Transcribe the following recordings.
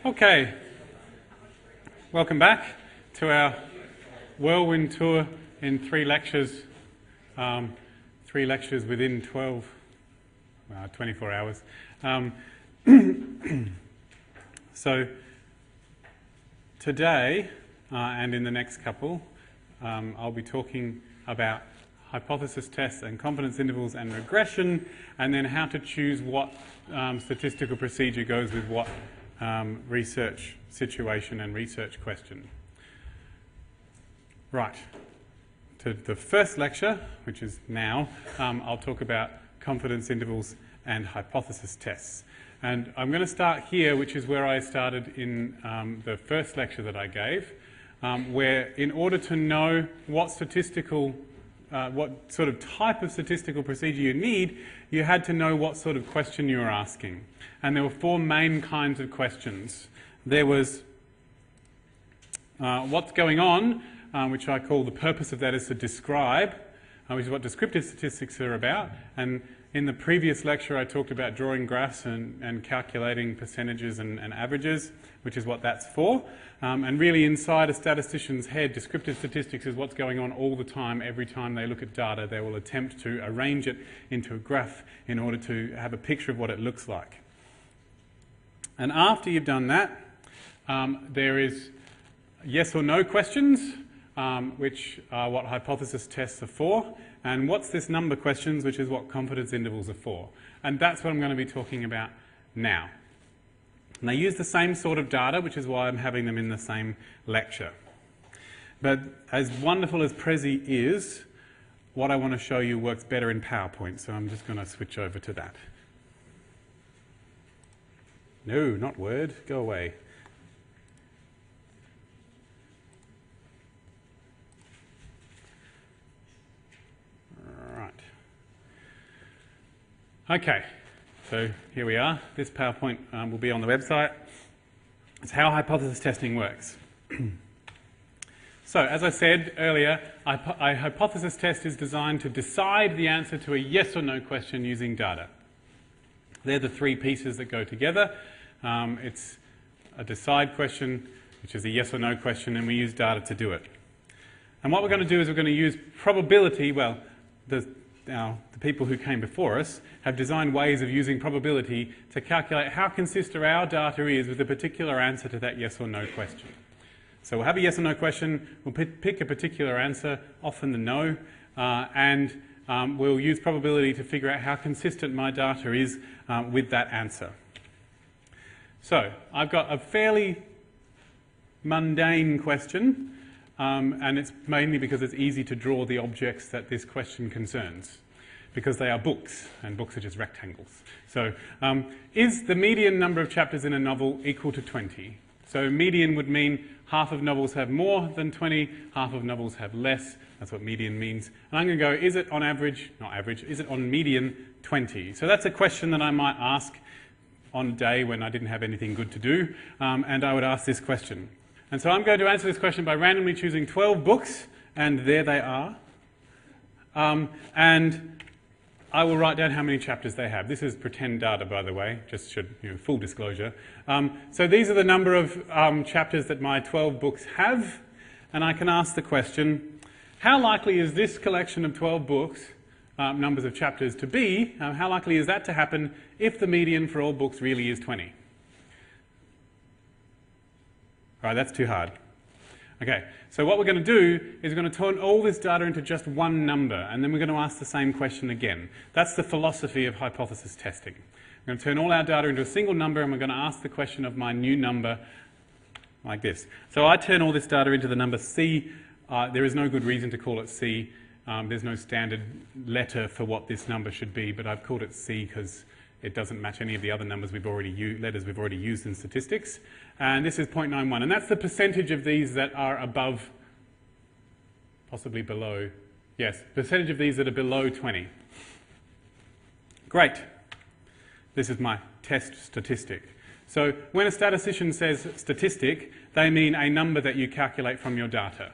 Okay, welcome back to our whirlwind tour in 3 lectures, 3 lectures within 24 hours. So today and in the next couple, I'll be talking about hypothesis tests and confidence intervals and regression, and then how to choose what statistical procedure goes with what research situation and research question. Right, to the first lecture, which is now, I'll talk about confidence intervals and hypothesis tests. And I'm going to start here, which is where I started in the first lecture that I gave, where in order to know what what sort of type of statistical procedure you need, you had to know what sort of question you were asking. And there were 4 main kinds of questions. There was what's going on, which I call the purpose of that is to describe, which is what descriptive statistics are about. And in the previous lecture I talked about drawing graphs and calculating percentages and averages, which is what that's for. And really inside a statistician's head, descriptive statistics is what's going on all the time. Every time they look at data, they will attempt to arrange it into a graph in order to have a picture of what it looks like. And after you've done that, there is yes or no questions, which are what hypothesis tests are for, and what's this number questions, which is what confidence intervals are for. And that's what I'm going to be talking about now. And they use the same sort of data, which is why I'm having them in the same lecture. But as wonderful as Prezi is, what I want to show you works better in PowerPoint, so I'm just going to switch over to that. No, not Word. Go away. Right. Okay. So here we are. This PowerPoint will be on the website. It's how hypothesis testing works. So as I said earlier, a hypothesis test is designed to decide the answer to a yes or no question using data. They're the 3 pieces that go together. It's a decide question, which is a yes or no question, and we use data to do it. And what we're going to do is we're going to use probability. Well, the people who came before us have designed ways of using probability to calculate how consistent our data is with a particular answer to that yes or no question. So we'll have a yes or no question, we'll pick a particular answer, often the no, and we'll use probability to figure out how consistent my data is with that answer. So I've got a fairly mundane question, and it's mainly because it's easy to draw the objects that this question concerns, because they are books, and books are just rectangles. So is the median number of chapters in a novel equal to 20? So median would mean half of novels have more than 20, half of novels have less. That's what median means. And I'm going to go, is it on average, not average, is it on median 20? So that's a question that I might ask on a day when I didn't have anything good to do, and I would ask this question. And so I'm going to answer this question by randomly choosing 12 books, and there they are. And I will write down how many chapters they have. This is pretend data, by the way, just full disclosure. So these are the number of chapters that my 12 books have, and I can ask the question, how likely is this collection of 12 books, numbers of chapters, to be, how likely is that to happen if the median for all books really is 20? Right, that's too hard. Okay, so what we're going to do is we're going to turn all this data into just one number, and then we're going to ask the same question again. That's the philosophy of hypothesis testing. We're going to turn all our data into a single number, and we're going to ask the question of my new number like this. So I turn all this data into the number C. There is no good reason to call it C. There's no standard letter for what this number should be, but I've called it C because it doesn't match any of the other numbers letters we've already used in statistics. And this is 0.91. And that's the percentage of these that are above, possibly below, yes, percentage of these that are below 20. Great. This is my test statistic. So when a statistician says statistic, they mean a number that you calculate from your data.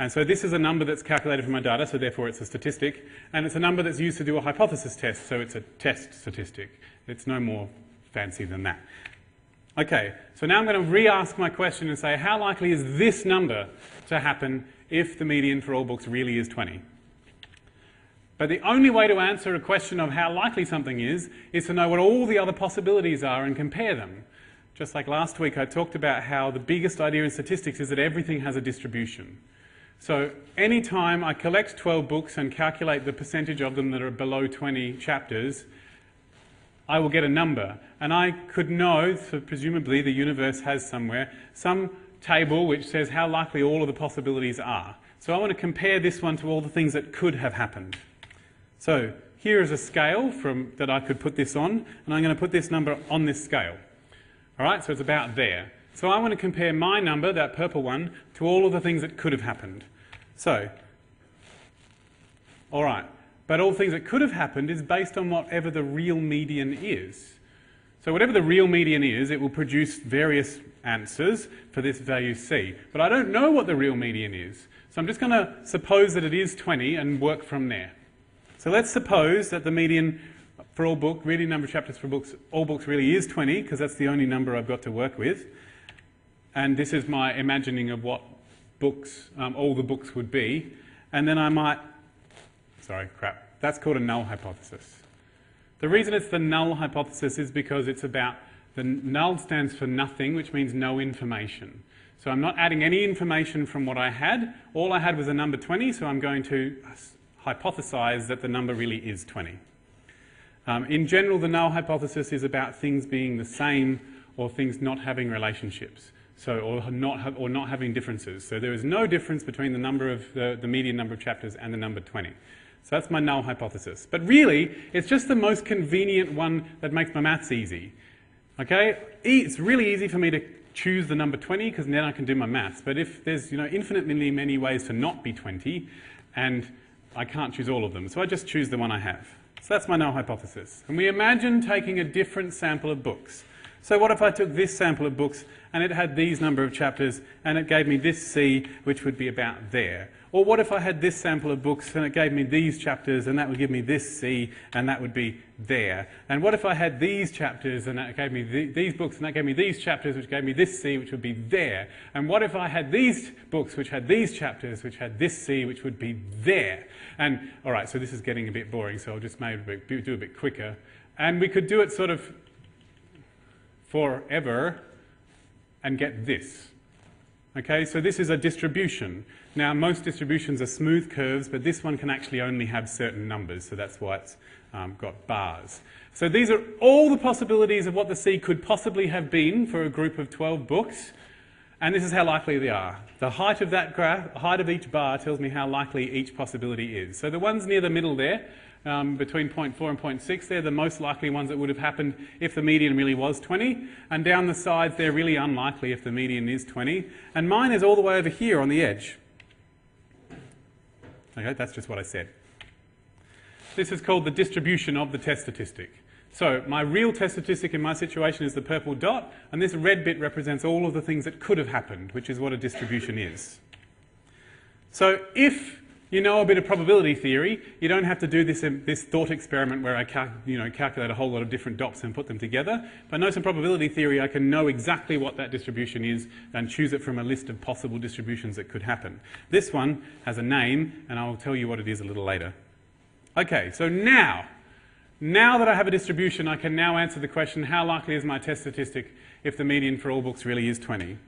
And so this is a number that's calculated from my data, so therefore it's a statistic. And it's a number that's used to do a hypothesis test, so it's a test statistic. It's no more fancy than that. Okay, so now I'm going to re-ask my question and say, how likely is this number to happen if the median for all books really is 20? But the only way to answer a question of how likely something is to know what all the other possibilities are and compare them. Just like last week, I talked about how the biggest idea in statistics is that everything has a distribution. So anytime I collect 12 books and calculate the percentage of them that are below 20 chapters, I will get a number. And I could know, so presumably the universe has somewhere, some table which says how likely all of the possibilities are. So I want to compare this one to all the things that could have happened. So here is a scale that I could put this on, and I'm going to put this number on this scale. All right, so it's about there. So I want to compare my number, that purple one, to all of the things that could have happened. So, all right, but all the things that could have happened is based on whatever the real median is. So whatever the real median is, it will produce various answers for this value c. But I don't know what the real median is. So I'm just going to suppose that it is 20 and work from there. So let's suppose that the median for all books, really number of chapters for books, all books really is 20, because that's the only number I've got to work with. And this is my imagining of what books, all the books would be. And then I might, that's called a null hypothesis. The reason it's the null hypothesis is because it's about, the null stands for nothing, which means no information. So I'm not adding any information from what I had. All I had was a number 20, so I'm going to hypothesize that the number really is 20. In general, the null hypothesis is about things being the same or things not having relationships, or not having differences. So there is no difference between the number of the median number of chapters and the number 20. So that's my null hypothesis. But really, it's just the most convenient one that makes my maths easy. Okay? It's really easy for me to choose the number 20 because then I can do my maths. But if there's infinitely many ways to not be 20, and I can't choose all of them, so I just choose the one I have. So that's my null hypothesis. And we imagine taking a different sample of books. So what if I took this sample of books and it had these number of chapters and it gave me this C, which would be about there? Or what if I had this sample of books and it gave me these chapters and that would give me this C and that would be there? And what if I had these chapters and that gave me these books and that gave me these chapters which gave me this C, which would be there? And what if I had these books which had these chapters which had this C, which would be there? And all right, so this is getting a bit boring, so I'll just maybe do a bit quicker. And we could do it sort of forever and get this. Okay, so this is a distribution. Now, most distributions are smooth curves, but this one can actually only have certain numbers, so that's why it's got bars. So these are all the possibilities of what the C could possibly have been for a group of 12 books, and this is how likely they are. The height of that graph, height of each bar tells me how likely each possibility is. So the ones near the middle there, between 0.4 and 0.6, they're the most likely ones that would have happened if the median really was 20. And down the sides, they're really unlikely if the median is 20. And mine is all the way over here on the edge. Okay, that's just what I said. This is called the distribution of the test statistic. So my real test statistic in my situation is the purple dot, and this red bit represents all of the things that could have happened, which is what a distribution is. So if you know a bit of probability theory, you don't have to do this thought experiment where I calculate a whole lot of different dots and put them together. If I know some probability theory, I can know exactly what that distribution is and choose it from a list of possible distributions that could happen. This one has a name, and I'll tell you what it is a little later. Okay, so now that I have a distribution, I can now answer the question, how likely is my test statistic if the median for all books really is 20?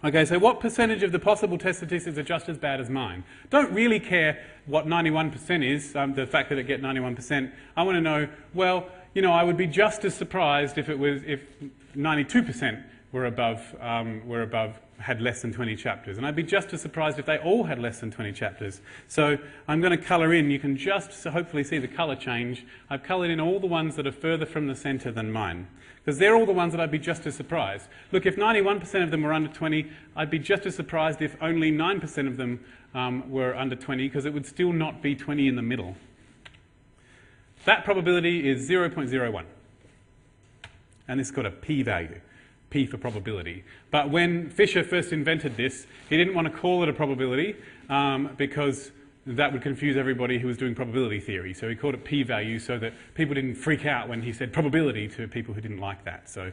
Okay, so what percentage of the possible test statistics are just as bad as mine? Don't really care what 91% is, the fact that it get 91%. I want to know, well, I would be just as surprised if 92% were above, had less than 20 chapters. And I'd be just as surprised if they all had less than 20 chapters. So I'm going to colour in. You can just hopefully see the colour change. I've coloured in all the ones that are further from the centre than mine, because they're all the ones that I'd be just as surprised. Look, if 91% of them were under 20, I'd be just as surprised if only 9% of them were under 20, because it would still not be 20 in the middle. That probability is 0.01. And it's got a p-value. P for probability. But when Fisher first invented this, he didn't want to call it a probability because that would confuse everybody who was doing probability theory. So he called it p-value so that people didn't freak out when he said probability to people who didn't like that. So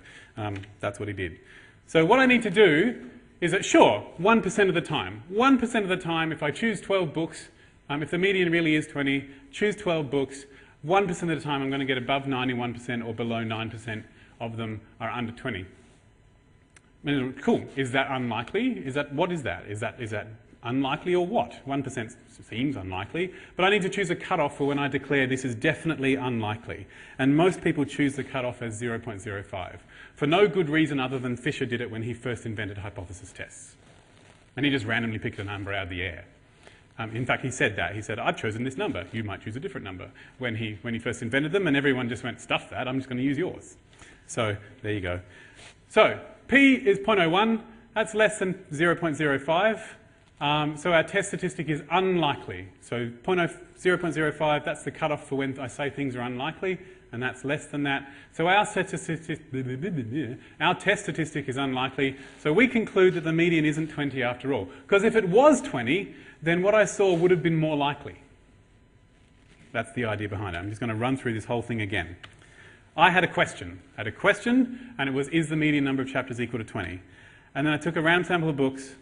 that's what he did. So what I need to do is that, sure, 1% of the time. 1% of the time, if I choose 12 books, if the median really is 20, choose 12 books, 1% of the time I'm going to get above 91% or below 9% of them are under 20. Cool. Is that unlikely? What is that? Is that unlikely or what? 1% seems unlikely, but I need to choose a cutoff for when I declare this is definitely unlikely. And most people choose the cutoff as 0.05 for no good reason other than Fisher did it when he first invented hypothesis tests. And he just randomly picked a number out of the air. In fact, he said that. He said, I've chosen this number. You might choose a different number. When he first invented them, and everyone just went, stuff that, I'm just going to use yours. So there you go. So P is 0.01. That's less than 0.05. So our test statistic is unlikely. So 0.05, that's the cutoff for when I say things are unlikely, and that's less than that. So our test statistic is unlikely. So we conclude that the median isn't 20 after all. Because if it was 20, then what I saw would have been more likely. That's the idea behind it. I'm just going to run through this whole thing again. I had a question. And it was, is the median number of chapters equal to 20? And then I took a round sample of books.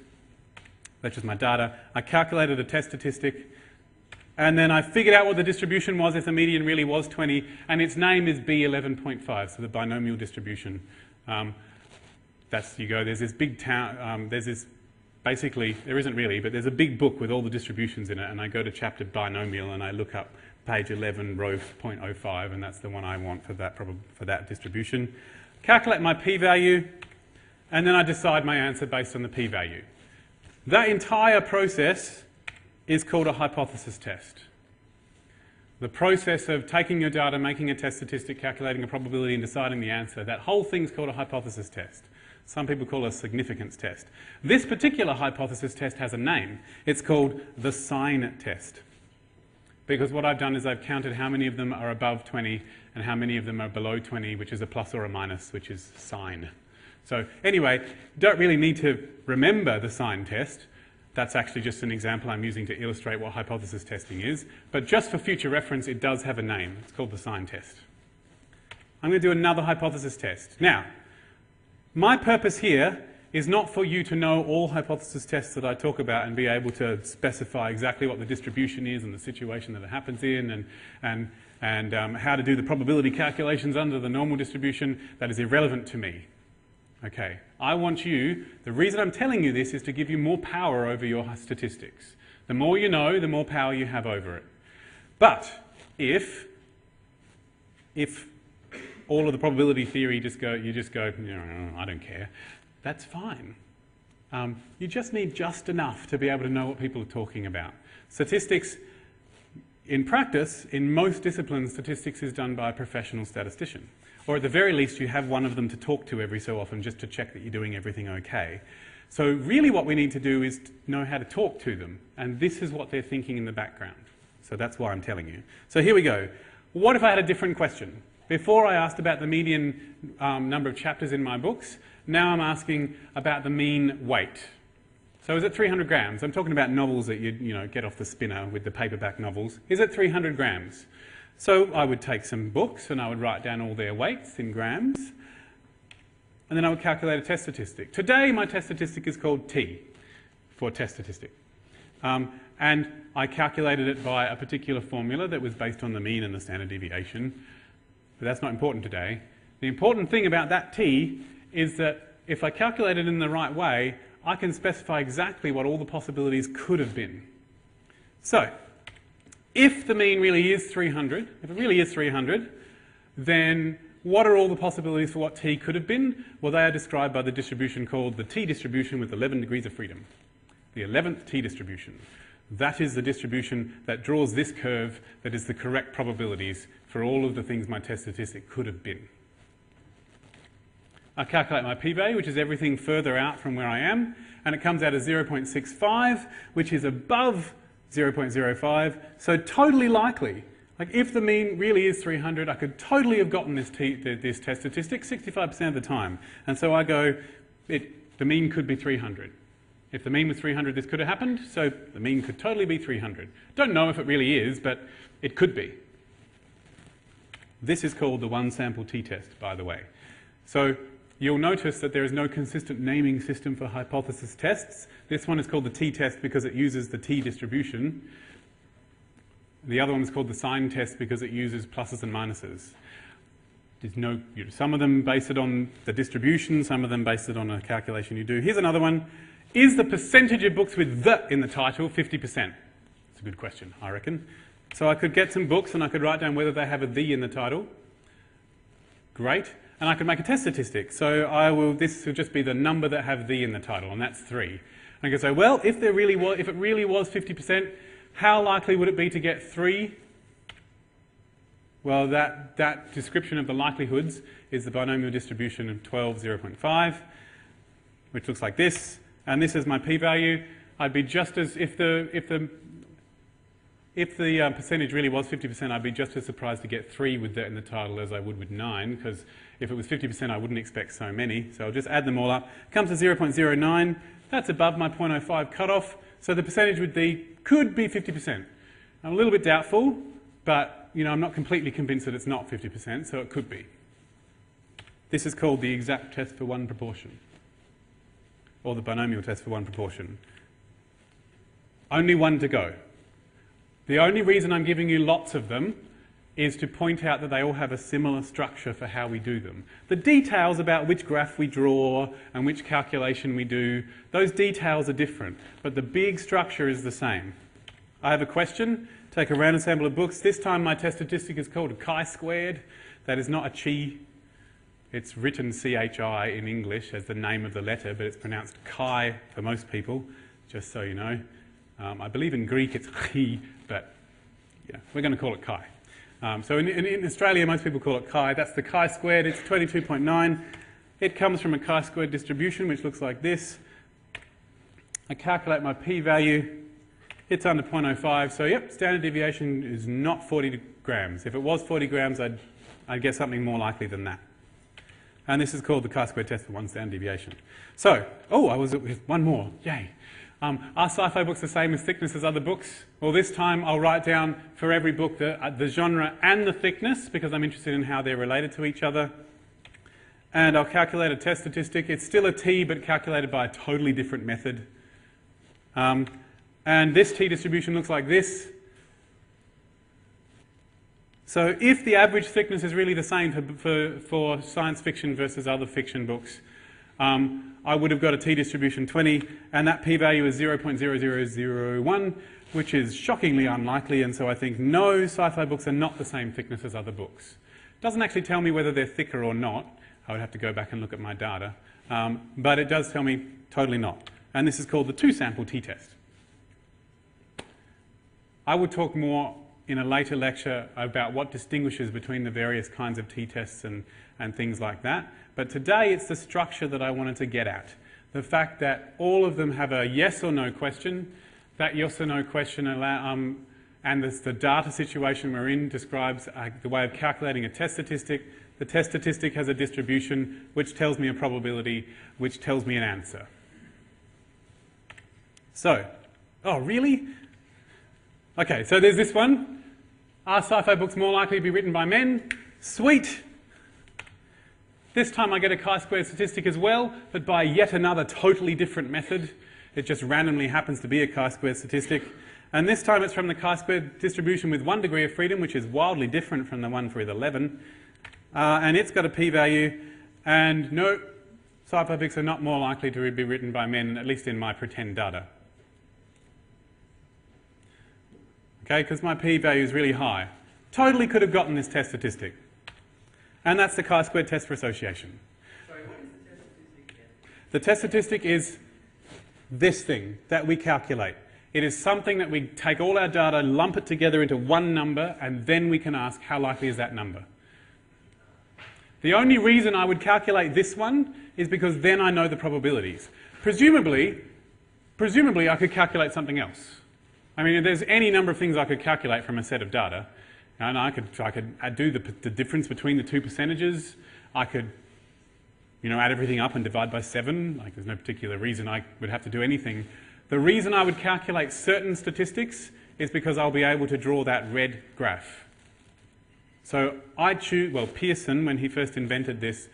That's just my data. I calculated a test statistic. And then I figured out what the distribution was if the median really was 20. And its name is B11.5, so the binomial distribution. There's this big town, basically, there isn't really, but there's a big book with all the distributions in it. And I go to chapter binomial and I look up page 11, row 0.05, and that's the one I want for that distribution. Calculate my p-value, and then I decide my answer based on the p-value. That entire process is called a hypothesis test. The process of taking your data, making a test statistic, calculating a probability, and deciding the answer, that whole thing's called a hypothesis test. Some people call it a significance test. This particular hypothesis test has a name. It's called the sign test. Because what I've done is I've counted how many of them are above 20 and how many of them are below 20, which is a plus or a minus, which is sign. So anyway, you don't really need to remember the sign test. That's actually just an example I'm using to illustrate what hypothesis testing is. But just for future reference, it does have a name. It's called the sign test. I'm going to do another hypothesis test. Now, my purpose here is not for you to know all hypothesis tests that I talk about and be able to specify exactly what the distribution is and the situation that it happens in and how to do the probability calculations under the normal distribution. That is irrelevant to me. Okay, I want you, the reason I'm telling you this is to give you more power over your statistics. The more you know, the more power you have over it. But if all of the probability theory you just go, no, I don't care, that's fine. You just need just enough to be able to know what people are talking about. Statistics, in practice, in most disciplines, statistics is done by a professional statistician. Or at the very least, you have one of them to talk to every so often just to check that you're doing everything okay. So really what we need to do is to know how to talk to them. And this is what they're thinking in the background. So that's why I'm telling you. So here we go. What if I had a different question? Before I asked about the median number of chapters in my books, now I'm asking about the mean weight. So is it 300 grams? I'm talking about novels that you get off the spinner with the paperback novels. Is it 300 grams? So I would take some books and I would write down all their weights in grams, and then I would calculate a test statistic. Today my test statistic is called T for test statistic. And I calculated it by a particular formula that was based on the mean and the standard deviation. But that's not important today. The important thing about that T is that if I calculate it in the right way, I can specify exactly what all the possibilities could have been. So, if the mean really is 300, if it really is 300, then what are all the possibilities for what T could have been? Well, they are described by the distribution called the T distribution with 11 degrees of freedom. The 11th T distribution. That is the distribution that draws this curve that is the correct probabilities for all of the things my test statistic could have been. I calculate my p-value, which is everything further out from where I am, and it comes out as 0.65, which is above 0.05, so totally likely. Like if the mean really is 300, I could totally have gotten this test statistic 65% of the time. And so I go, the mean could be 300. If the mean was 300, this could have happened, so the mean could totally be 300. Don't know if it really is, but it could be. This is called the one-sample t-test, by the way. So you'll notice that there is no consistent naming system for hypothesis tests. This one is called the t-test because it uses the t-distribution. The other one is called the sign test because it uses pluses and minuses. There's no, some of them base it on the distribution, some of them base it on a calculation you do. Here's another one. Is the percentage of books with the in the title 50%? It's a good question, I reckon. So I could get some books and I could write down whether they have a the in the title. Great. And I could make a test statistic. So this will just be the number that have the in the title, and that's 3. And I can say, well, if it really was 50%, how likely would it be to get 3? Well, that description of the likelihoods is the binomial distribution of 12, 0.5, which looks like this. And this is my p-value. I'd be just as, if the percentage really was 50%, I'd be just as surprised to get 3 with that in the title as I would with 9, because if it was 50%, I wouldn't expect so many. So I'll just add them all up. Comes to 0.09. That's above my 0.05 cutoff. So the percentage with the could be 50%. I'm a little bit doubtful, but I'm not completely convinced that it's not 50%, so it could be. This is called the exact test for one proportion, or the binomial test for one proportion. Only one to go. The only reason I'm giving you lots of them is to point out that they all have a similar structure for how we do them. The details about which graph we draw and which calculation we do, those details are different, but the big structure is the same. I have a question. Take a random sample of books. This time my test statistic is called a chi-squared. That is not a chi. It's written C-H-I in English as the name of the letter, but it's pronounced chi for most people, just so you know. I believe in Greek it's chi, but we're going to call it chi. So in Australia, most people call it chi. That's the chi-squared. It's 22.9. It comes from a chi-squared distribution, which looks like this. I calculate my p-value. It's under 0.05. So, yep, standard deviation is not 40 grams. If it was 40 grams, I'd get something more likely than that. And this is called the chi-squared test for one standard deviation. So, I was with one more. Yay. Are sci-fi books the same as thickness as other books? Well, this time I'll write down for every book the genre and the thickness because I'm interested in how they're related to each other. And I'll calculate a test statistic. It's still a t, but calculated by a totally different method. And this t distribution looks like this. So if the average thickness is really the same for science fiction versus other fiction books, I would have got a t-distribution 20, and that p-value is 0.0001, which is shockingly unlikely, and so I think no, sci-fi books are not the same thickness as other books. Doesn't actually tell me whether they're thicker or not. I would have to go back and look at my data. But it does tell me totally not. And this is called the two-sample t-test. I will talk more in a later lecture about what distinguishes between the various kinds of t-tests and things like that. But today it's the structure that I wanted to get at. The fact that all of them have a yes or no question. That yes or no question and the data situation we're in describes the way of calculating a test statistic. The test statistic has a distribution which tells me a probability, which tells me an answer. So, oh really? Okay, so there's this one. Are sci-fi books more likely to be written by men? Sweet! This time I get a chi-squared statistic as well, but by yet another totally different method. It just randomly happens to be a chi-squared statistic. And this time it's from the chi-squared distribution with 1 degree of freedom, which is wildly different from the one with 11. And it's got a p-value. And no, sci-fi books are not more likely to be written by men, at least in my pretend data. Okay, because my p-value is really high. Totally could have gotten this test statistic. And that's the chi-squared test for association. Sorry, what is the test statistic again? The test statistic is this thing that we calculate. It is something that we take all our data, lump it together into one number, and then we can ask how likely is that number. The only reason I would calculate this one is because then I know the probabilities. Presumably I could calculate something else. I mean, there's any number of things I could calculate from a set of data. And I could do the difference between the two percentages. I could add everything up and divide by 7. Like, there's no particular reason I would have to do anything. The reason I would calculate certain statistics is because I'll be able to draw that red graph. So Pearson, when he first invented this,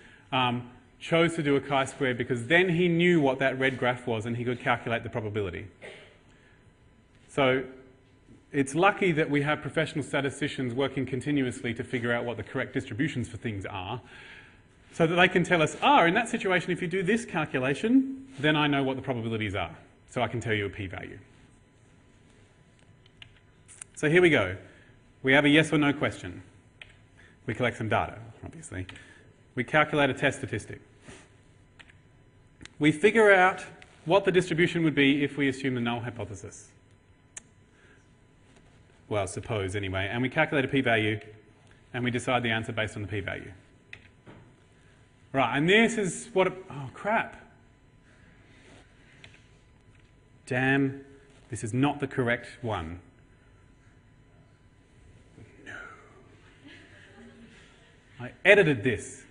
chose to do a chi-square because then he knew what that red graph was and he could calculate the probability. So it's lucky that we have professional statisticians working continuously to figure out what the correct distributions for things are, so that they can tell us, in that situation, if you do this calculation, then I know what the probabilities are. So I can tell you a p-value. So here we go. We have a yes or no question. We collect some data, obviously. We calculate a test statistic. We figure out what the distribution would be if we assume the null hypothesis. Well, suppose anyway. And we calculate a p-value, and we decide the answer based on the p-value. Right, and this is what... oh, crap. Damn, this is not the correct one. No. I edited this.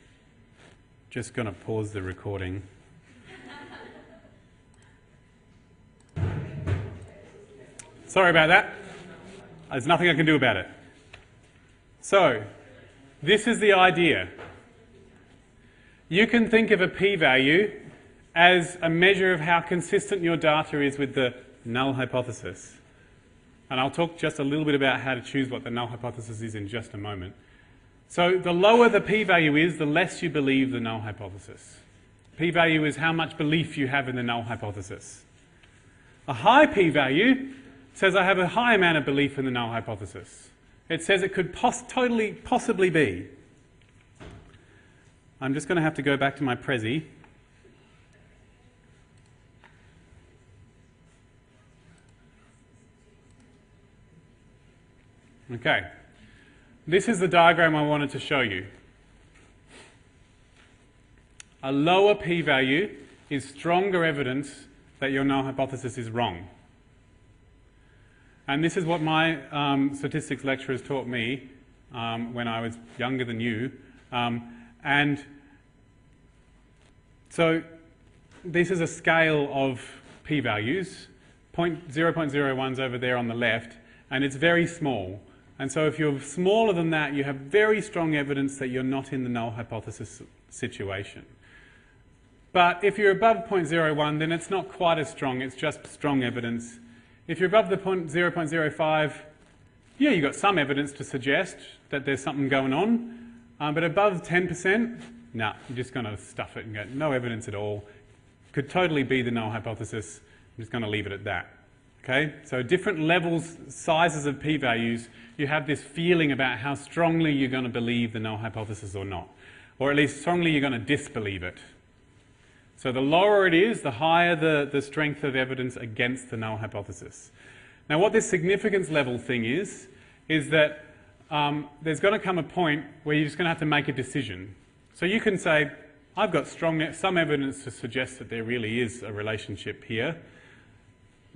Just going to pause the recording. Sorry about that. There's nothing I can do about it. So, this is the idea. You can think of a p-value as a measure of how consistent your data is with the null hypothesis. And I'll talk just a little bit about how to choose what the null hypothesis is in just a moment. So the lower the p-value is, the less you believe the null hypothesis. P-value is how much belief you have in the null hypothesis. A high p-value says I have a high amount of belief in the null hypothesis. It says it could possibly be. I'm just going to have to go back to my Prezi. Okay. This is the diagram I wanted to show you. A lower p-value is stronger evidence that your null hypothesis is wrong. And this is what my statistics lecturers taught me when I was younger than you. And so this is a scale of p-values. 0.01 is over there on the left, and it's very small. And so if you're smaller than that, you have very strong evidence that you're not in the null hypothesis situation. But if you're above 0.01, then it's not quite as strong. It's just strong evidence. If you're above the 0.05, yeah, you've got some evidence to suggest that there's something going on. But above 10%, no, you're just going to stuff it and go, no evidence at all. Could totally be the null hypothesis. I'm just going to leave it at that. Okay? So different levels, sizes of p-values, you have this feeling about how strongly you're going to believe the null hypothesis or not. Or at least strongly you're going to disbelieve it. So the lower it is, the higher the strength of evidence against the null hypothesis. Now what this significance level thing is that there's going to come a point where you're just going to have to make a decision. So you can say, I've got some evidence to suggest that there really is a relationship here.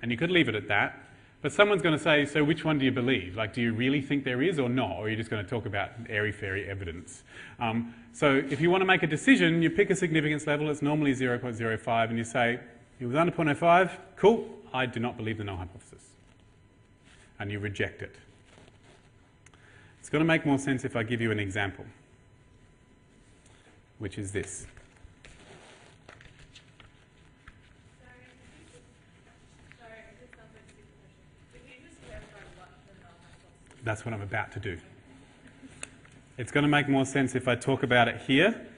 And you could leave it at that. But someone's going to say, so which one do you believe? Like, do you really think there is or not? Or are you just going to talk about airy-fairy evidence? So if you want to make a decision, you pick a significance level. It's normally 0.05. And you say, it was under 0.05. Cool. I do not believe the null hypothesis. And you reject it. It's going to make more sense if I give you an example, which is this. That's what I'm about to do. It's going to make more sense if I talk about it here.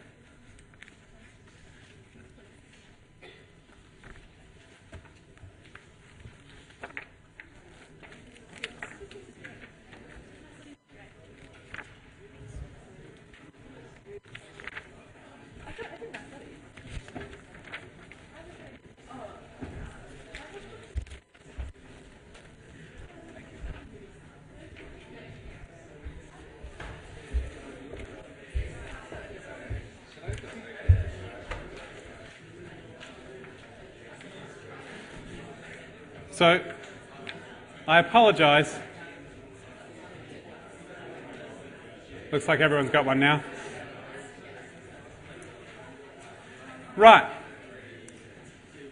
So, I apologise. Looks like everyone's got one now. Right.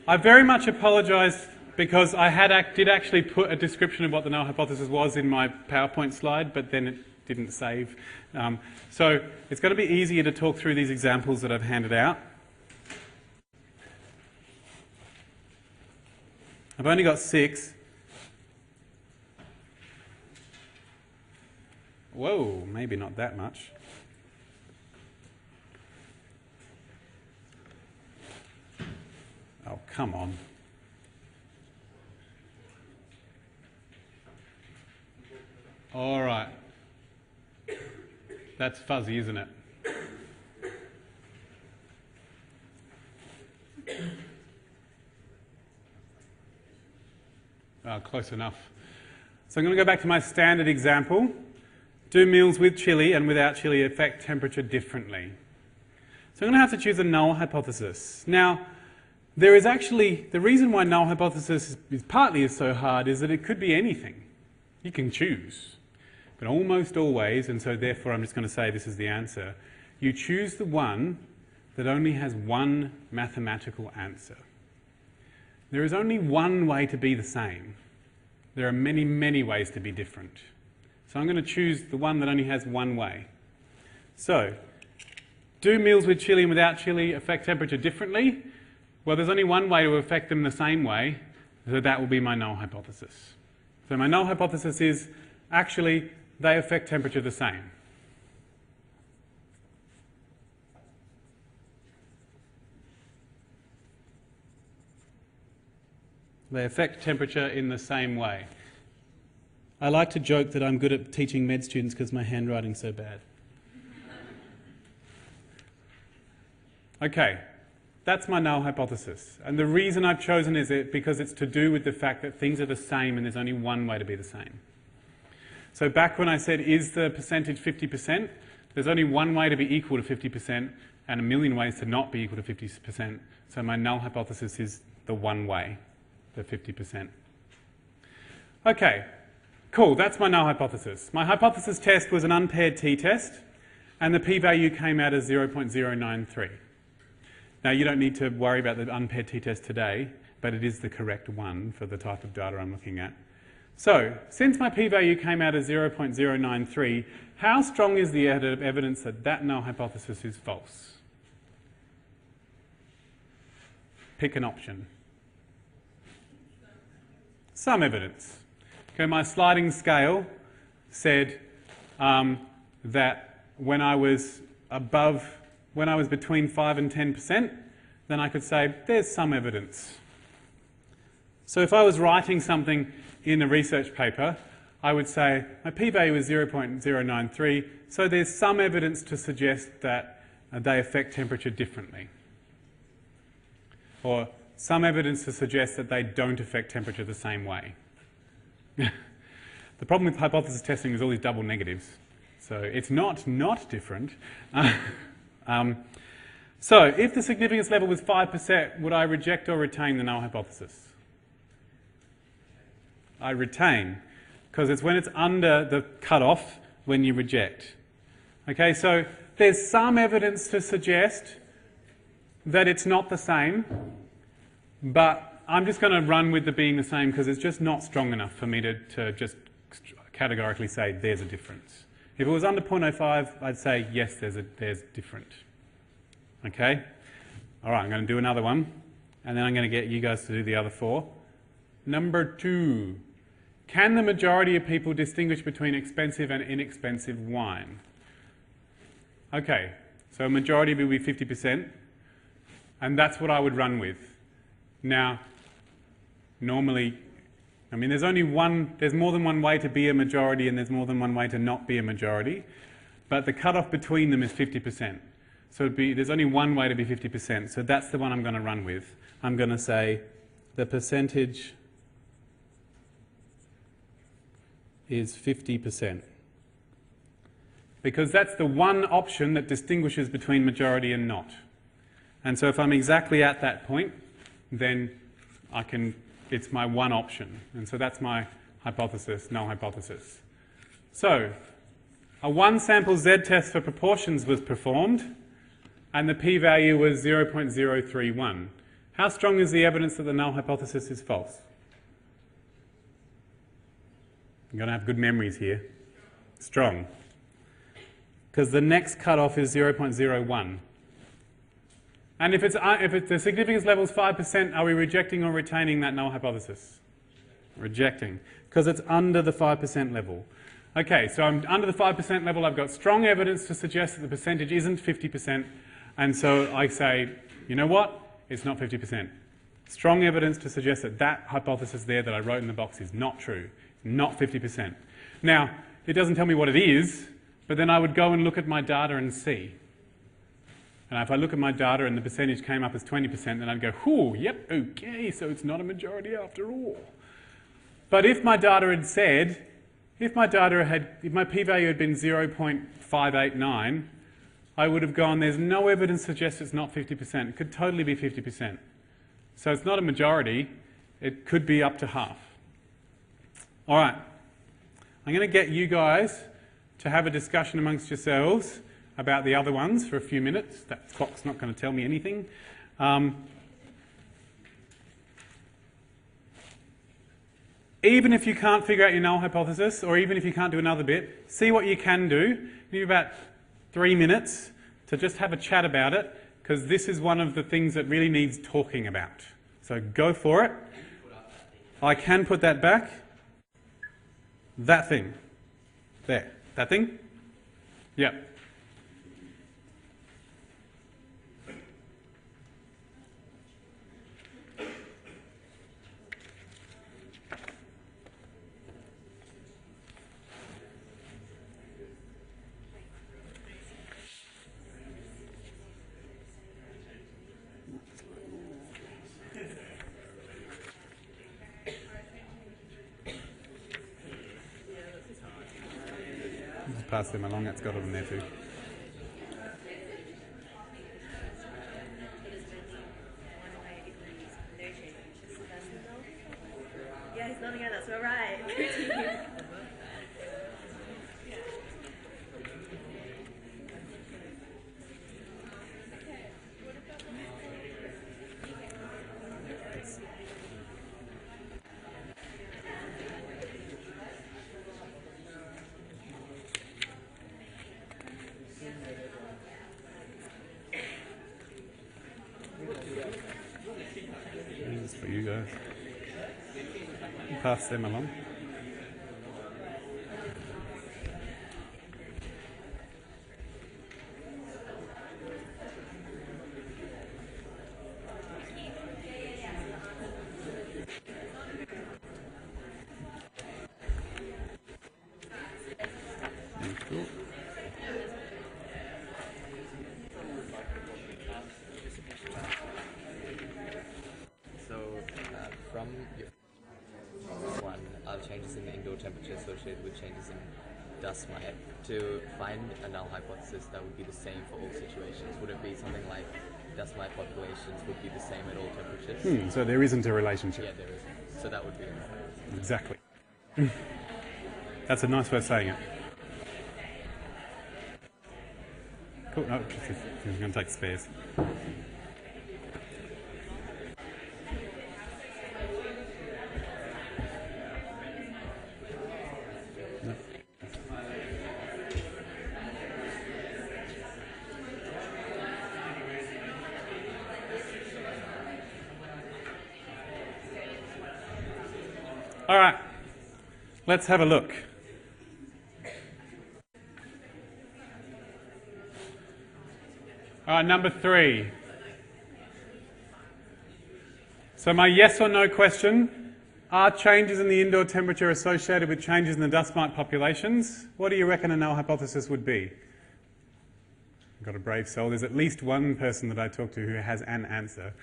I very much apologise because I did actually put a description of what the null hypothesis was in my PowerPoint slide, but then it didn't save. So it's going to be easier to talk through these examples that I've handed out. I've only got 6. Whoa, maybe not that much. Oh, come on. All right. That's fuzzy, isn't it? Oh, close enough. So I'm going to go back to my standard example. Do meals with chili and without chili affect temperature differently? So I'm going to have to choose a null hypothesis. Now, there is actually, the reason why null hypothesis is partly so hard is that it could be anything. You can choose. But almost always, and so therefore I'm just going to say this is the answer, you choose the one that only has one mathematical answer. There is only one way to be the same. There are many, many ways to be different. So I'm going to choose the one that only has one way. So, do meals with chili and without chili affect temperature differently? Well, there's only one way to affect them the same way, so that will be my null hypothesis. So my null hypothesis is actually they affect temperature the same. They affect temperature in the same way. I like to joke that I'm good at teaching med students because my handwriting's so bad. Okay, that's my null hypothesis. And the reason I've chosen is because it's to do with the fact that things are the same and there's only one way to be the same. So back when I said, is the percentage 50%? There's only one way to be equal to 50% and a million ways to not be equal to 50%. So my null hypothesis is the one way, the 50%. Okay, cool, that's my null hypothesis. My hypothesis test was an unpaired t-test and the p-value came out as 0.093. Now you don't need to worry about the unpaired t-test today, but it is the correct one for the type of data I'm looking at. So, since my p-value came out as 0.093, how strong is the evidence that that null hypothesis is false? Pick an option. Some evidence. Okay, my sliding scale said that when I was between 5 and 10%, then I could say there's some evidence. So if I was writing something in a research paper, I would say my p-value is 0.093, so there's some evidence to suggest that they affect temperature differently. Or some evidence to suggest that they don't affect temperature the same way. The problem with hypothesis testing is all these double negatives. So it's not different. So if the significance level was 5%, would I reject or retain the null hypothesis? I retain, because it's when it's under the cutoff when you reject. Okay, so there's some evidence to suggest that it's not the same, but I'm just going to run with the being the same because it's just not strong enough for me to just categorically say there's a difference. If it was under 0.05, I'd say yes, there's different. Okay? All right, I'm going to do another one, and then I'm going to get you guys to do the other 4. Number 2. Can the majority of people distinguish between expensive and inexpensive wine? Okay, so a majority will be 50%, and that's what I would run with. Now, normally, I mean, there's more than one way to be a majority and there's more than one way to not be a majority, but the cutoff between them is 50%. So there's only one way to be 50%, so that's the one I'm going to run with. I'm going to say the percentage is 50%. Because that's the one option that distinguishes between majority and not. And so if I'm exactly at that point, then it's my one option. And so that's my hypothesis, null hypothesis. So, a one-sample Z test for proportions was performed. and the p-value was 0.031. How strong is the evidence that the null hypothesis is false? You're going to have good memories here. Strong. Because the next cutoff is 0.01. And if the significance level is 5%, are we rejecting or retaining that null hypothesis? Rejecting. Because it's under the 5% level. Okay, so I'm under the 5% level. I've got strong evidence to suggest that the percentage isn't 50%. And so I say, you know what? It's not 50%. Strong evidence to suggest that that hypothesis there that I wrote in the box is not true. It's not 50%. Now, it doesn't tell me what it is, but then I would go and look at my data and see. And if I look at my data and the percentage came up as 20%, then I'd go, whew, yep, okay, so it's not a majority after all. But if my data had said, if my p-value had been 0.589, I would have gone, there's no evidence to suggest it's not 50%. It could totally be 50%. So it's not a majority. It could be up to half. All right. I'm going to get you guys to have a discussion amongst yourselves about the other ones for a few minutes. That clock's not going to tell me anything. Even if you can't figure out your null hypothesis, or even if you can't do another bit, see what you can do. Give you about 3 minutes to just have a chat about it, because this is one of the things that really needs talking about. So go for it. I can put that back. That thing. There. That thing? Yep. Pass them along, that's got it in there too. Yeah, he's nodding at us, we're right. This is for you guys. Pass them along. Cool. From your one, changes in the indoor temperature associated with changes in dust mite, to find a null hypothesis that would be the same for all situations, would it be something like dust mite populations would be the same at all temperatures? So there isn't a relationship. Yeah, there isn't. So that would be Exactly. That's a nice way of saying it. Cool. No, I'm going to take spares. All right, let's have a look. All right, number 3. So my yes or no question, are changes in the indoor temperature associated with changes in the dust mite populations? What do you reckon a null hypothesis would be? I've got a brave soul. There's at least one person that I talk to who has an answer.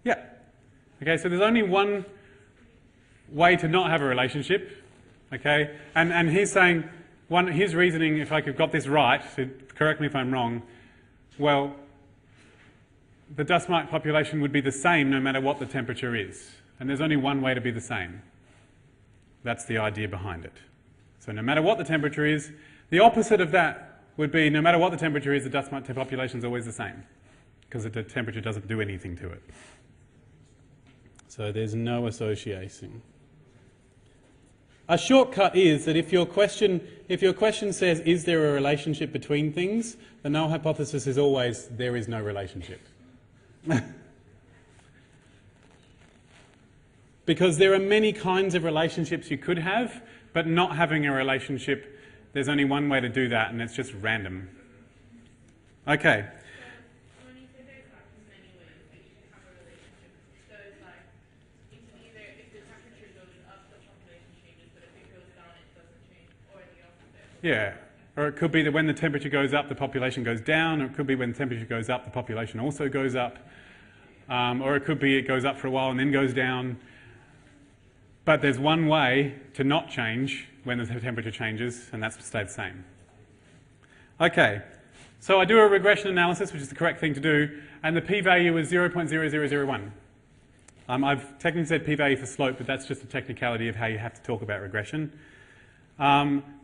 Yeah. Okay, so there's only one way to not have a relationship. Okay, and he's saying, his reasoning, if I got this right, so correct me if I'm wrong, well, the dust mite population would be the same no matter what the temperature is. And there's only one way to be the same. That's the idea behind it. So no matter what the temperature is, the opposite of that would be no matter what the temperature is, the dust mite population is always the same, because the temperature doesn't do anything to it. So there's no association. A shortcut is that if your question says, is there a relationship between things, the null hypothesis is always, there is no relationship. Because there are many kinds of relationships you could have, but not having a relationship, there's only one way to do that, and it's just random. Okay. When you say there's like many ways that you can have a relationship, so it's like, it can either, if the temperature goes up, the population changes, but if it goes down, it doesn't change, or the opposite. Yeah. Or it could be that when the temperature goes up, the population goes down, or it could be when the temperature goes up, the population also goes up. Or it could be it goes up for a while and then goes down. But there's one way to not change when the temperature changes, and that's to stay the same. Okay, so I do a regression analysis, which is the correct thing to do, and the p-value is 0.0001. I've technically said p-value for slope, but that's just a technicality of how you have to talk about regression.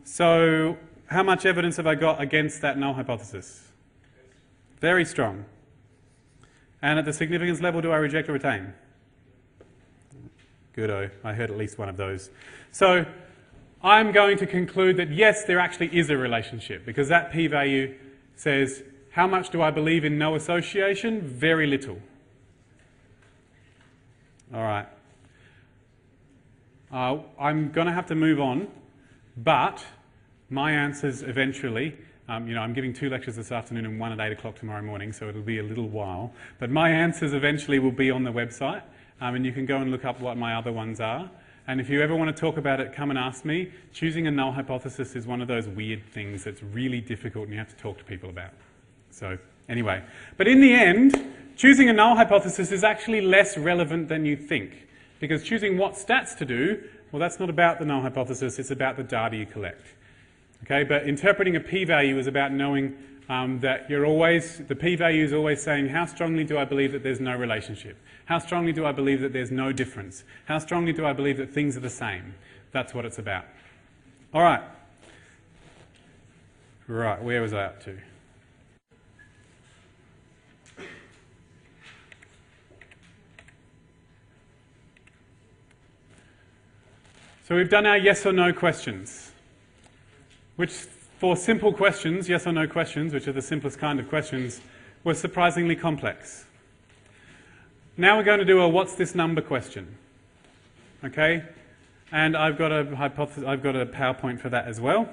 So how much evidence have I got against that null hypothesis? Very strong. And at the significance level, do I reject or retain? Good-o. I heard at least one of those. So I'm going to conclude that yes, there actually is a relationship, because that p-value says, how much do I believe in no association? Very little. All right. I'm going to have to move on, but my answers eventually, I'm giving 2 lectures this afternoon and 1 at 8 o'clock tomorrow morning, so it'll be a little while. But my answers eventually will be on the website. And you can go and look up what my other ones are. And if you ever want to talk about it, come and ask me. Choosing a null hypothesis is one of those weird things that's really difficult and you have to talk to people about. So anyway, but in the end, choosing a null hypothesis is actually less relevant than you think. Because choosing what stats to do, well, that's not about the null hypothesis, it's about the data you collect. Okay, but interpreting a p-value is about knowing that the p-value is always saying, how strongly do I believe that there's no relationship? How strongly do I believe that there's no difference? How strongly do I believe that things are the same? That's what it's about. All right. Right, where was I up to? So we've done our yes or no questions, which for simple questions, yes or no questions, which are the simplest kind of questions, were surprisingly complex. Now we're going to do a what's this number question. Okay? And I've got a PowerPoint for that as well,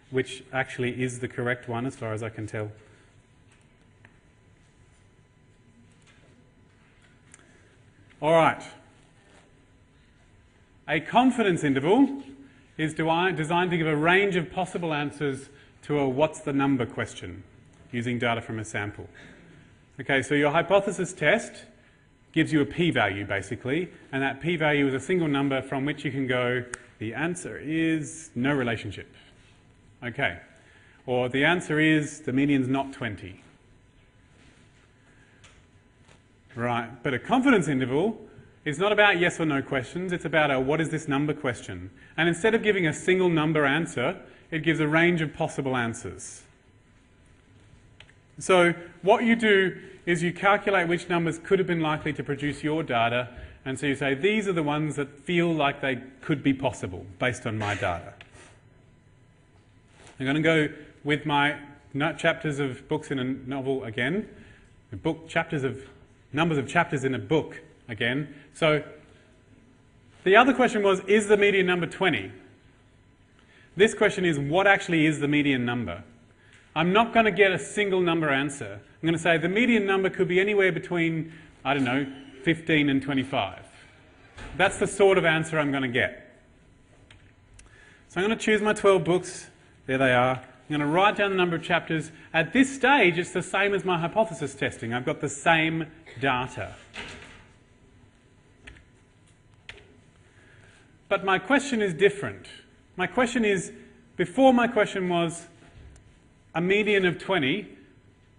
which actually is the correct one as far as I can tell. All right. A confidence interval is designed to give a range of possible answers to a what's the number question using data from a sample. Okay, so your hypothesis test gives you a p-value basically, and that p-value is a single number from which you can go, the answer is no relationship. Okay, or the answer is the median's not 20. Right, but a confidence interval is not about yes or no questions, it's about a what is this number question. And instead of giving a single number answer, it gives a range of possible answers. So what you do is you calculate which numbers could have been likely to produce your data, and so you say these are the ones that feel like they could be possible based on my data. I'm going to go with my chapters of books in a novel again, numbers of chapters in a book again. So the other question was, is the median number 20? This question is, what actually is the median number? I'm not going to get a single number answer. I'm going to say the median number could be anywhere between, 15 and 25. That's the sort of answer I'm going to get. So I'm going to choose my 12 books. There they are. I'm going to write down the number of chapters. At this stage, it's the same as my hypothesis testing. I've got the same data. But my question is different. My question is, before my question was a median of 20,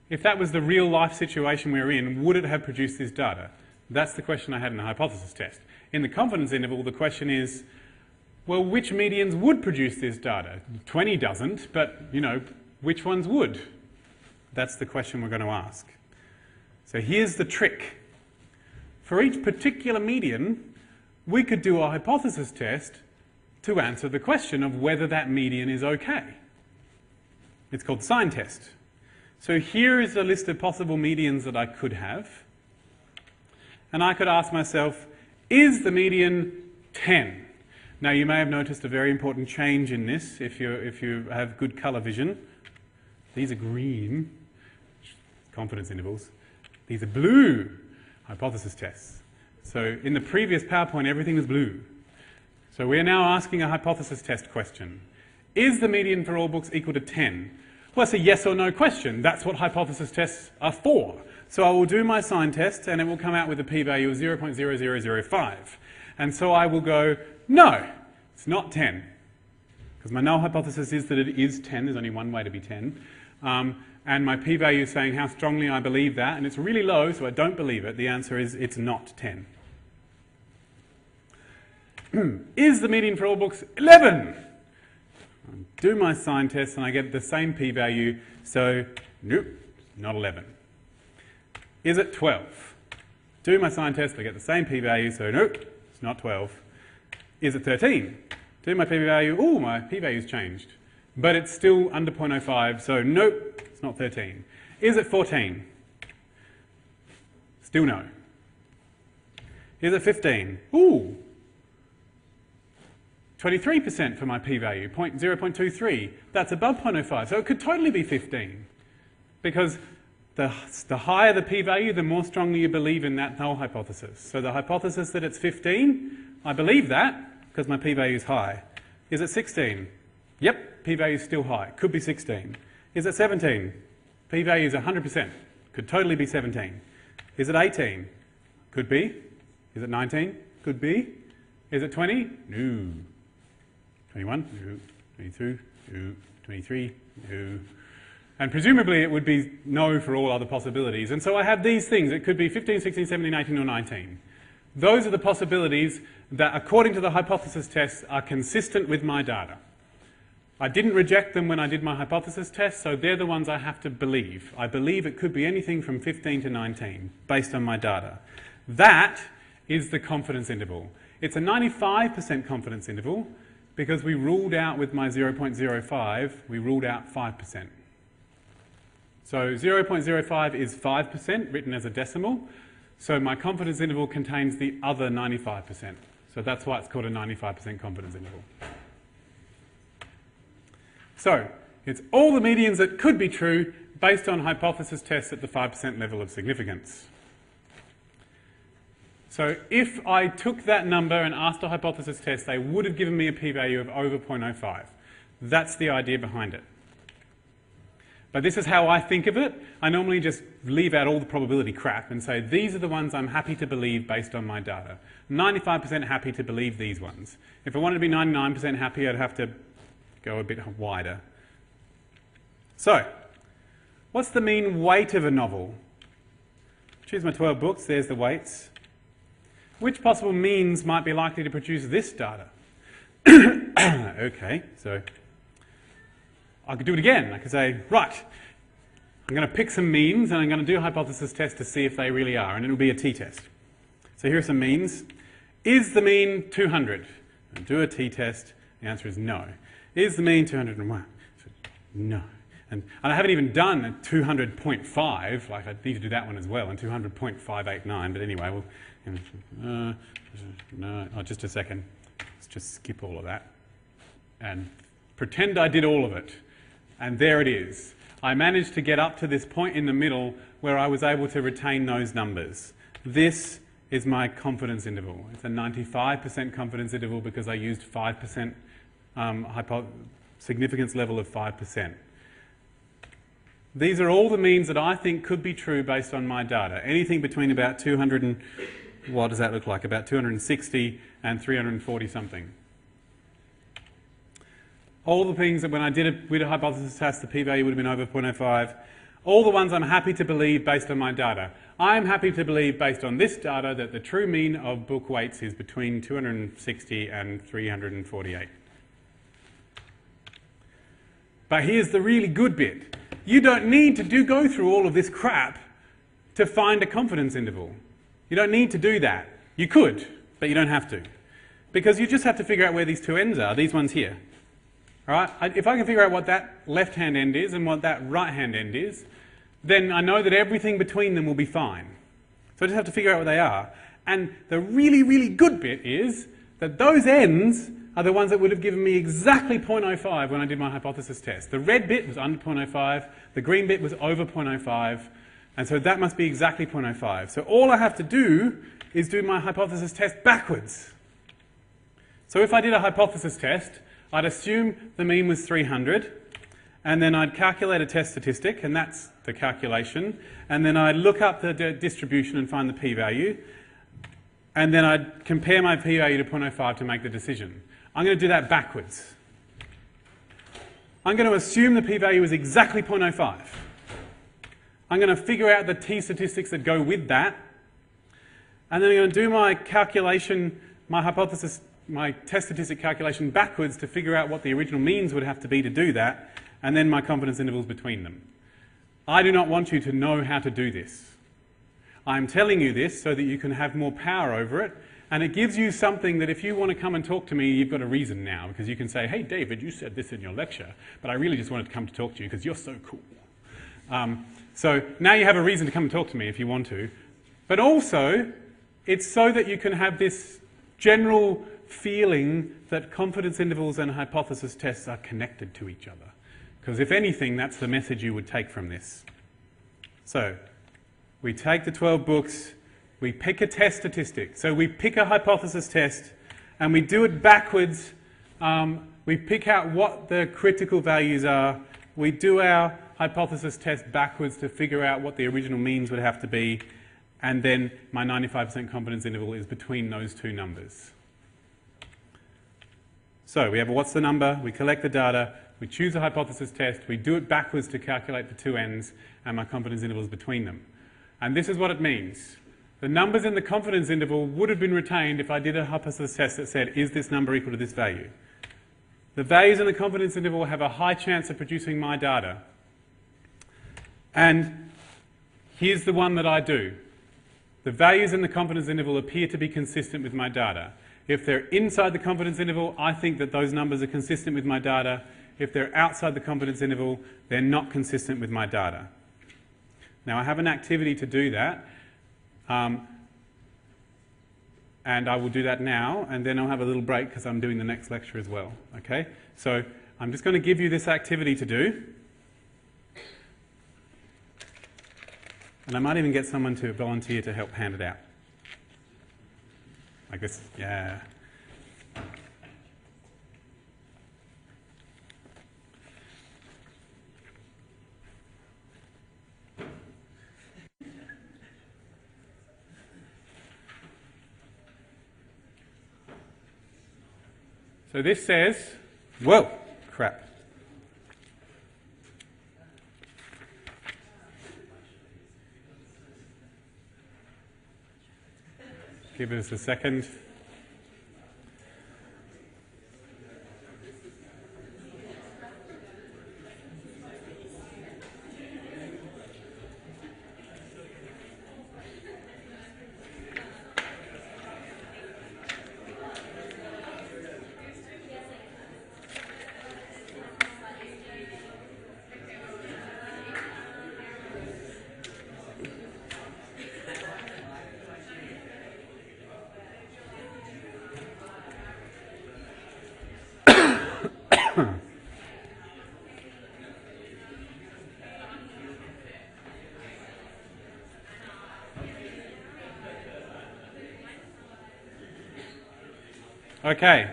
if that was the real life situation we were in, would it have produced this data? That's the question I had in the hypothesis test. In the confidence interval, the question is, well, which medians would produce this data? 20 doesn't, but, you know, which ones would? That's the question we're going to ask. So here's the trick. For each particular median, we could do a hypothesis test to answer the question of whether that median is okay. It's called the sign test. So here is a list of possible medians that I could have. And I could ask myself, is the median 10? Now you may have noticed a very important change in this if you have good colour vision. These are green, confidence intervals. These are blue, hypothesis tests. So in the previous PowerPoint, everything was blue. So we are now asking a hypothesis test question. Is the median for all books equal to 10? Well, it's a yes or no question. That's what hypothesis tests are for. So I will do my sign test, and it will come out with a p-value of 0.0005. And so I will go, no, it's not 10. Because my null hypothesis is that it is 10. There's only one way to be 10. And my p-value is saying how strongly I believe that, and it's really low, so I don't believe it. The answer is it's not 10. Is the median for all books 11? I do my sign test and I get the same p-value, so nope, not 11. Is it 12? Do my sign test, I get the same p-value, so nope, it's not 12. Is it 13? Do my p-value, oh, my p-value's changed. But it's still under 0.05, so nope, it's not 13. Is it 14? Still no. Is it 15? Ooh, 23% for my p-value, 0.23. That's above 0.05, so it could totally be 15. Because the higher the p-value, the more strongly you believe in that null hypothesis. So the hypothesis that it's 15, I believe that because my p-value is high. Is it 16? Yep, p-value is still high. Could be 16. Is it 17? P-value is 100%. Could totally be 17. Is it 18? Could be. Is it 19? Could be. Is it 20? No. 21? No. 22? No. 23? No. And presumably it would be no for all other possibilities. And so I have these things. It could be 15, 16, 17, 18, or 19. Those are the possibilities that, according to the hypothesis tests, are consistent with my data. I didn't reject them when I did my hypothesis test, so they're the ones I have to believe. I believe it could be anything from 15 to 19, based on my data. That is the confidence interval. It's a 95% confidence interval, because we ruled out with my 0.05, we ruled out 5%. So 0.05 is 5%, written as a decimal. So my confidence interval contains the other 95%. So that's why it's called a 95% confidence interval. So it's all the medians that could be true based on hypothesis tests at the 5% level of significance. So if I took that number and asked a hypothesis test, they would have given me a p-value of over 0.05. That's the idea behind it. But this is how I think of it. I normally just leave out all the probability crap and say, these are the ones I'm happy to believe based on my data. 95% happy to believe these ones. If I wanted to be 99% happy, I'd have to go a bit wider. So, what's the mean weight of a novel? Choose my 12 books, there's the weights. Which possible means might be likely to produce this data? Okay, so I could do it again. I could say, right, I'm going to pick some means and I'm going to do a hypothesis test to see if they really are, and it'll be a t-test. So here are some means. Is the mean 200? I'll do a t-test. The answer is no. Is the mean 201? No. And I haven't even done a 200.5, like I need to do that one as well, and 200.589, but anyway, no, just a second. Let's just skip all of that and pretend I did all of it. And there it is. I managed to get up to this point in the middle where I was able to retain those numbers. This is my confidence interval. It's a 95% confidence interval because I used 5% significance level of 5%. These are all the means that I think could be true based on my data. Anything between about 200 and, what does that look like? About 260 and 340 something. All the things that when I did with a hypothesis test, the p-value would have been over 0.05. All the ones I'm happy to believe based on my data. I'm happy to believe, based on this data, that the true mean of book weights is between 260 and 348. But here's the really good bit. You don't need to go through all of this crap to find a confidence interval. You don't need to do that. You could, but you don't have to. Because you just have to figure out where these two ends are, these ones here. All right? If I can figure out what that left-hand end is and what that right-hand end is, then I know that everything between them will be fine. So I just have to figure out what they are. And the really, really good bit is that those ends are the ones that would have given me exactly 0.05 when I did my hypothesis test. The red bit was under 0.05, the green bit was over 0.05, and so that must be exactly 0.05. So all I have to do is do my hypothesis test backwards. So if I did a hypothesis test, I'd assume the mean was 300, and then I'd calculate a test statistic, and that's the calculation, and then I'd look up the distribution and find the p-value, and then I'd compare my p-value to 0.05 to make the decision. I'm going to do that backwards. I'm going to assume the p-value is exactly 0.05. I'm going to figure out the t-statistics that go with that, and then I'm going to do my calculation, my hypothesis, my test statistic calculation backwards to figure out what the original means would have to be to do that, and then my confidence intervals between them. I do not want you to know how to do this. I'm telling you this so that you can have more power over it, and it gives you something that if you want to come and talk to me, you've got a reason now, because you can say, hey David, you said this in your lecture, but I really just wanted to come to talk to you because you're so cool. So now you have a reason to come and talk to me if you want to, but also it's so that you can have this general feeling that confidence intervals and hypothesis tests are connected to each other. Because if anything, that's the message you would take from this. So we take the 12 books, we pick a test statistic. So we pick a hypothesis test and we do it backwards. We pick out what the critical values are. We do our hypothesis test backwards to figure out what the original means would have to be. And then my 95% confidence interval is between those two numbers. So we have a what's the number, we collect the data, we choose a hypothesis test, we do it backwards to calculate the two ends, and my confidence interval is between them. And this is what it means. The numbers in the confidence interval would have been retained if I did a hypothesis test that said, is this number equal to this value? The values in the confidence interval have a high chance of producing my data. And here's the one that I do. The values in the confidence interval appear to be consistent with my data. If they're inside the confidence interval, I think that those numbers are consistent with my data. If they're outside the confidence interval, they're not consistent with my data. Now I have an activity to do that, and I will do that now, and then I'll have a little break because I'm doing the next lecture as well. Okay? So I'm just going to give you this activity to do, and I might even get someone to volunteer to help hand it out. Like this, yeah. So this says, whoa, crap. Give us a second. Okay.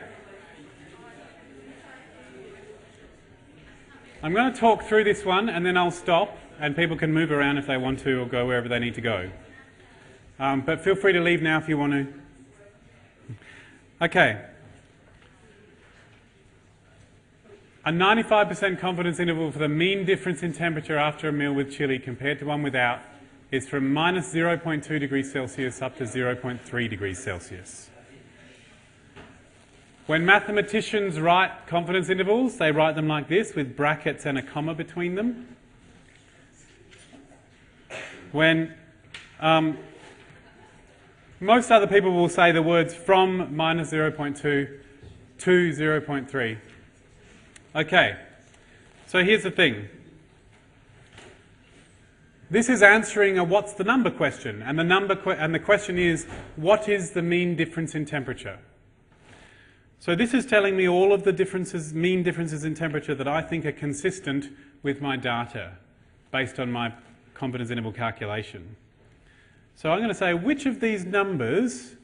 I'm going to talk through this one and then I'll stop and people can move around if they want to or go wherever they need to go. But feel free to leave now if you want to. Okay. A 95% confidence interval for the mean difference in temperature after a meal with chili compared to one without is from minus 0.2 degrees Celsius up to 0.3 degrees Celsius. When mathematicians write confidence intervals, they write them like this with brackets and a comma between them. When most other people will say the words from minus 0.2 to 0.3. Okay, so here's the thing. This is answering a what's the number question, and the question is, what is the mean difference in temperature? So this is telling me all of the mean differences in temperature that I think are consistent with my data based on my confidence interval calculation. So I'm going to say which of these numbers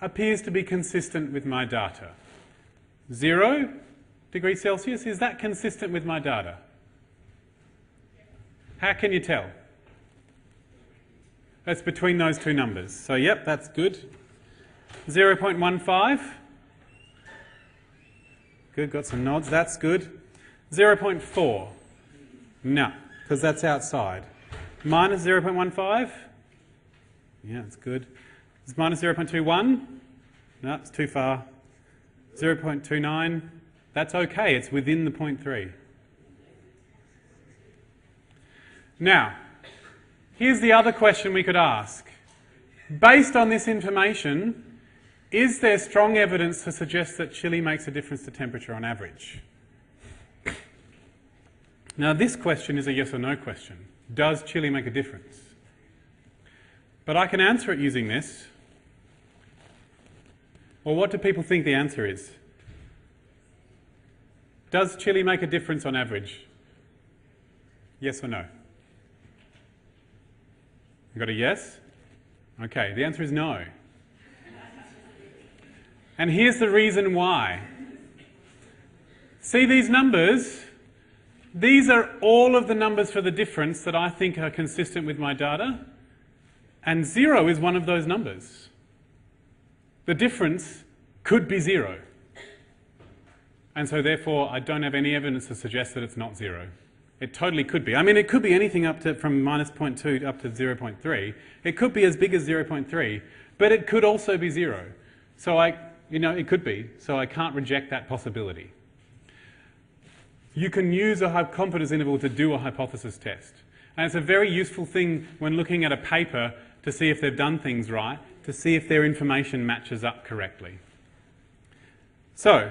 appears to be consistent with my data. 0 degrees Celsius, is that consistent with my data? How can you tell? That's between those two numbers. So yep, that's good. 0.15. Good, got some nods, that's good. 0.4. No, because that's outside. Minus 0.15. Yeah, that's good. Is minus 0.21? No, it's too far. 0.29. That's okay, it's within the 0.3. Now, here's the other question we could ask. Based on this information, is there strong evidence to suggest that chili makes a difference to temperature on average? Now, this question is a yes or no question. Does chili make a difference? But I can answer it using this. Well, what do people think the answer is? Does chili make a difference on average? Yes or no? You got a yes? Okay, the answer is no. And here's the reason why. See these numbers? These are all of the numbers for the difference that I think are consistent with my data. And 0 is one of those numbers. The difference could be 0. And so therefore, I don't have any evidence to suggest that it's not 0. It totally could be. I mean, it could be anything up to from minus 0.2 up to 0.3. It could be as big as 0.3, but it could also be 0. So it could be. So I can't reject that possibility. You can use a confidence interval to do a hypothesis test. And it's a very useful thing when looking at a paper to see if they've done things right, to see if their information matches up correctly. So,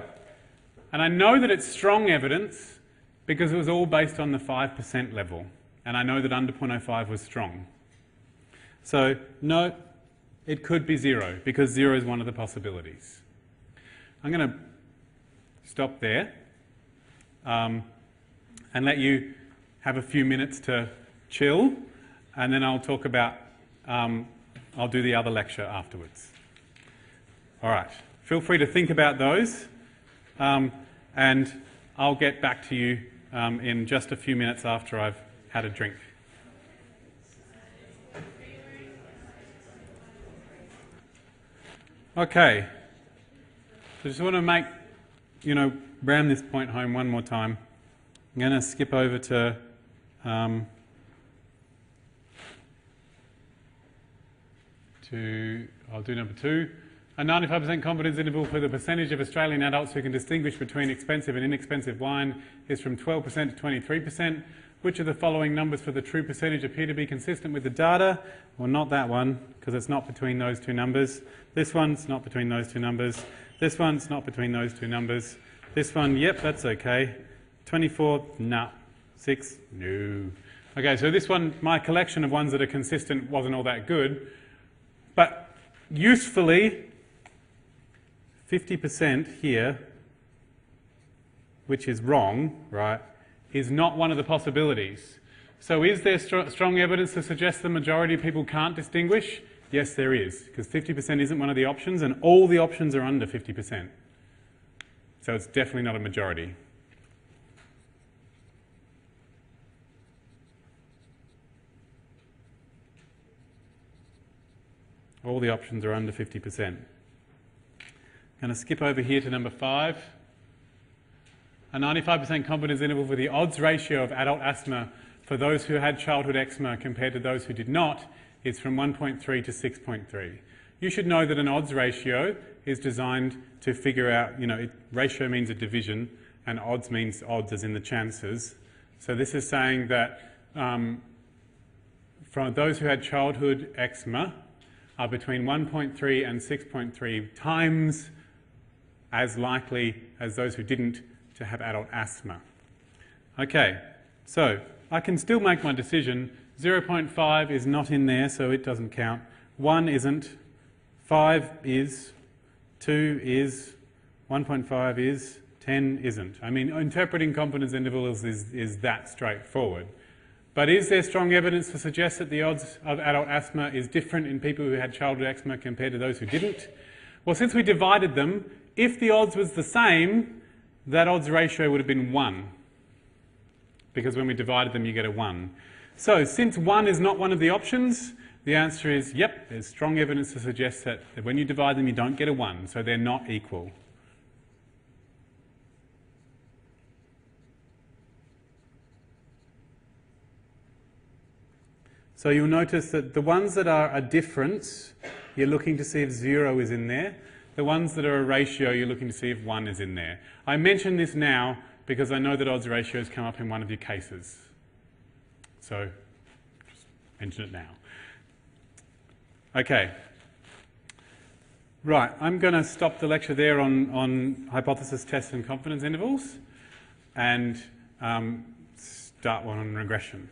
and I know that it's strong evidence because it was all based on the 5% level. And I know that under 0.05 was strong. So, no, it could be 0 because 0 is one of the possibilities. I'm going to stop there and let you have a few minutes to chill, and then I'll talk about, I'll do the other lecture afterwards. All right, feel free to think about those, and I'll get back to you in just a few minutes after I've had a drink. Okay, so just want to make, ram this point home one more time. I'm going to skip over to I'll do number 2. A 95% confidence interval for the percentage of Australian adults who can distinguish between expensive and inexpensive wine is from 12% to 23%. Which of the following numbers for the true percentage appear to be consistent with the data? Well, not that one, because it's not between those two numbers. This one's not between those two numbers. This one's not between those two numbers. This one, yep, that's okay. 24, no. 6, no. Okay, so this one, my collection of ones that are consistent wasn't all that good. But usefully, 50% here, which is wrong, right, is not one of the possibilities. So is there strong evidence to suggest the majority of people can't distinguish? Yes, there is, because 50% isn't one of the options, and all the options are under 50%. So it's definitely not a majority. All the options are under 50%. I'm going to skip over here to number 5. A 95% confidence interval for the odds ratio of adult asthma for those who had childhood eczema compared to those who did not is from 1.3 to 6.3. You should know that an odds ratio is designed to figure out, ratio means a division, and odds means odds as in the chances. So this is saying that from those who had childhood eczema are between 1.3 and 6.3 times as likely as those who didn't to have adult asthma. Okay, so I can still make my decision. 0.5 is not in there, so it doesn't count. 1 isn't. 5 is. 2 is. 1.5 is. 10 isn't. I mean, interpreting confidence intervals is that straightforward. But is there strong evidence to suggest that the odds of adult asthma is different in people who had childhood eczema compared to those who didn't? Well, since we divided them, if the odds was the same, that odds ratio would have been 1. Because when we divided them, you get a 1. So, since 1 is not one of the options, the answer is, yep, there's strong evidence to suggest that when you divide them, you don't get a 1. So they're not equal. So you'll notice that the ones that are a difference, you're looking to see if 0 is in there. The ones that are a ratio, you're looking to see if 1 is in there. I mention this now because I know that odds ratios come up in one of your cases. So, just mention it now. Okay. Right, I'm going to stop the lecture there on hypothesis tests and confidence intervals and start one on regression.